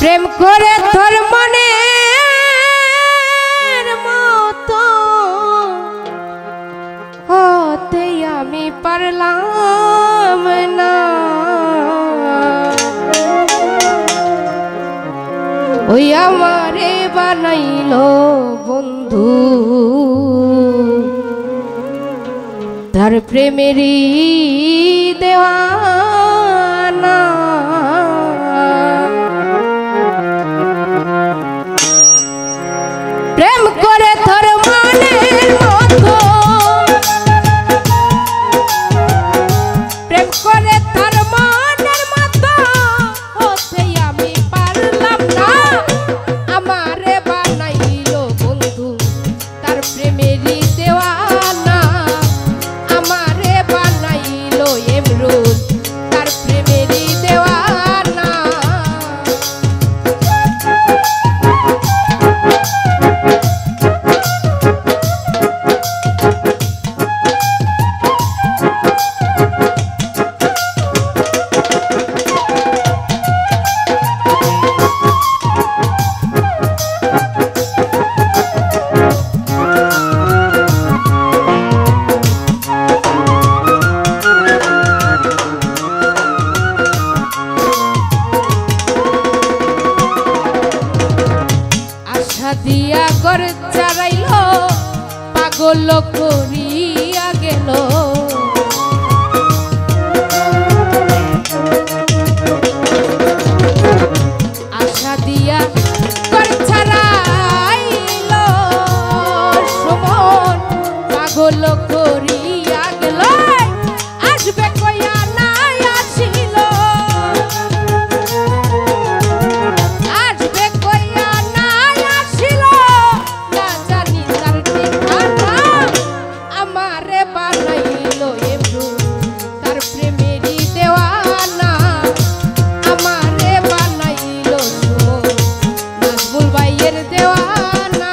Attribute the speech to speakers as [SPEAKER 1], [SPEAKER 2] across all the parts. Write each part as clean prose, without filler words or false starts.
[SPEAKER 1] প্রেম করে তোর মনের মতো হতে আমি পারলাম না। ওই আমারে বানাইলো বন্ধু তার প্রেমেরই দেওয়ানা। প্রেম করে তোর মনের মতো, প্রেম করে তোর মনের মতো হতে আমি পারলাম না। আমারে বানাইলো বন্ধু তার প্রেমেরই দেওয়ানা। আমারে বানাইলো এমরুল তার প্রেমেরই দেওয়ানা। দিয়া গর চারাইলো পাগল করিয়া গেল। আশা দিয়া গর চারাইলো সুমন পাগল করিয়া গেল। আসবে কইয়া নাই আসিল, আসবে কইয়া নাই আসিল, না জানি তার ঠিকানা। আমারে বানাইলো এমরুল তার প্রেমেরই দেওয়ানা। আমারে বানাইলো সুমন নাজমুল ভাইয়ের দেওয়ানা।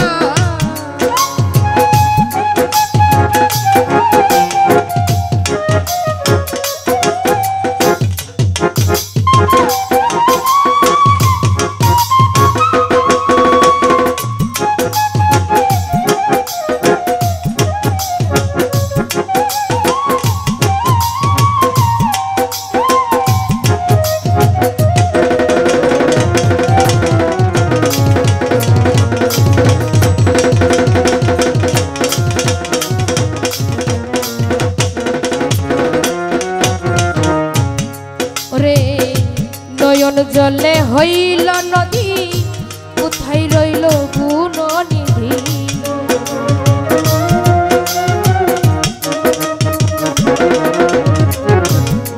[SPEAKER 1] নয়ন জলে হইল নদী, কোথায় রইল গুণনিধি।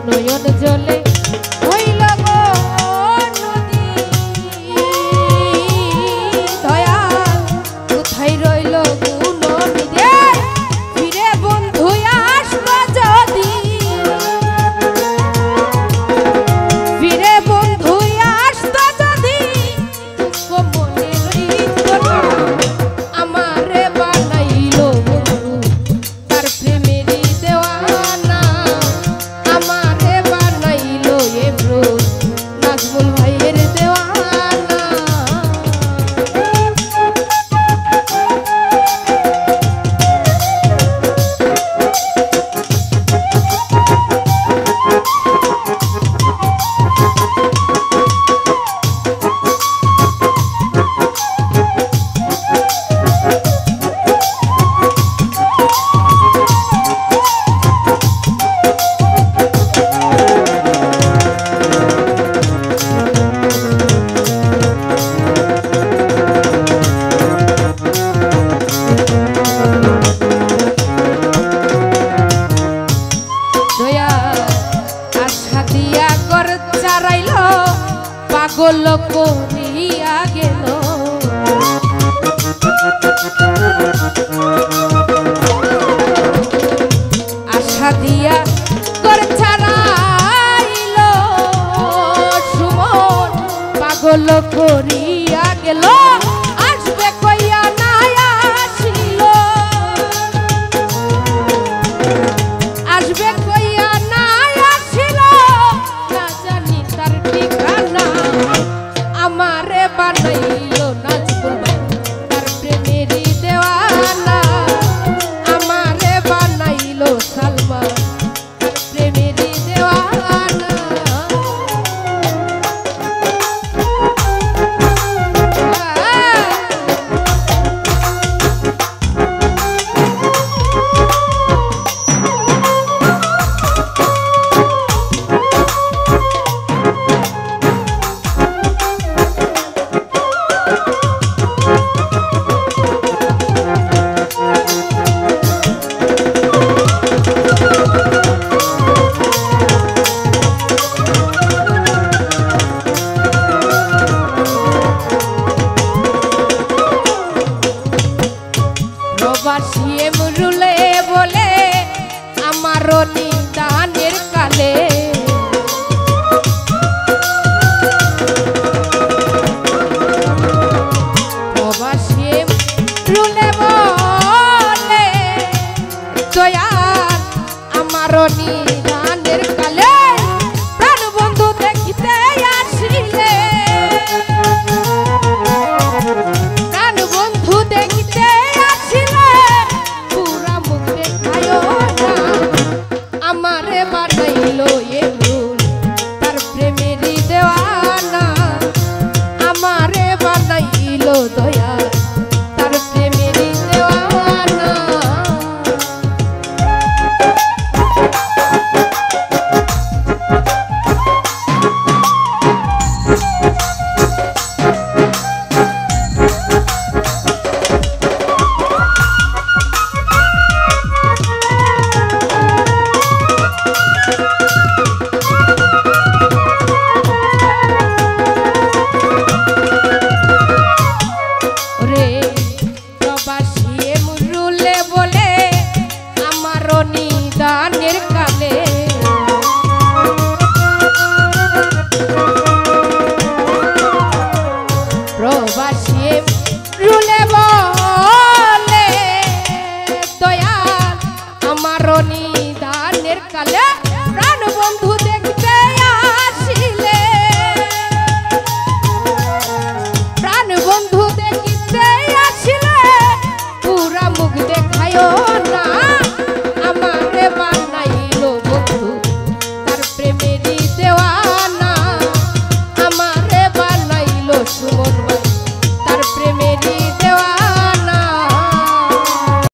[SPEAKER 1] নয়ন জলে হইল গো নদী, দয়াল কোথায় রইল গুণনিধি। ফিরে বন্ধু আসবো যদি, ফিরে বন্ধু আসতো যদি মনে রইত না। আমারে বানাইলো বন্ধু তার প্রেমেরই দেওয়ানা। আমারে বানাইলো এমরুল নাজমুল ভাইয়ের দেওয়ানা। পাগল করিয়া গেল। আশা দিয়া গর ছাড়াইল সুমন পাগল করিয়া গেল। আসবে কইয়া নাই আসিল, আসবে কইয়া নাই আসিল, না জানি তার ঠিকানা। আমার রে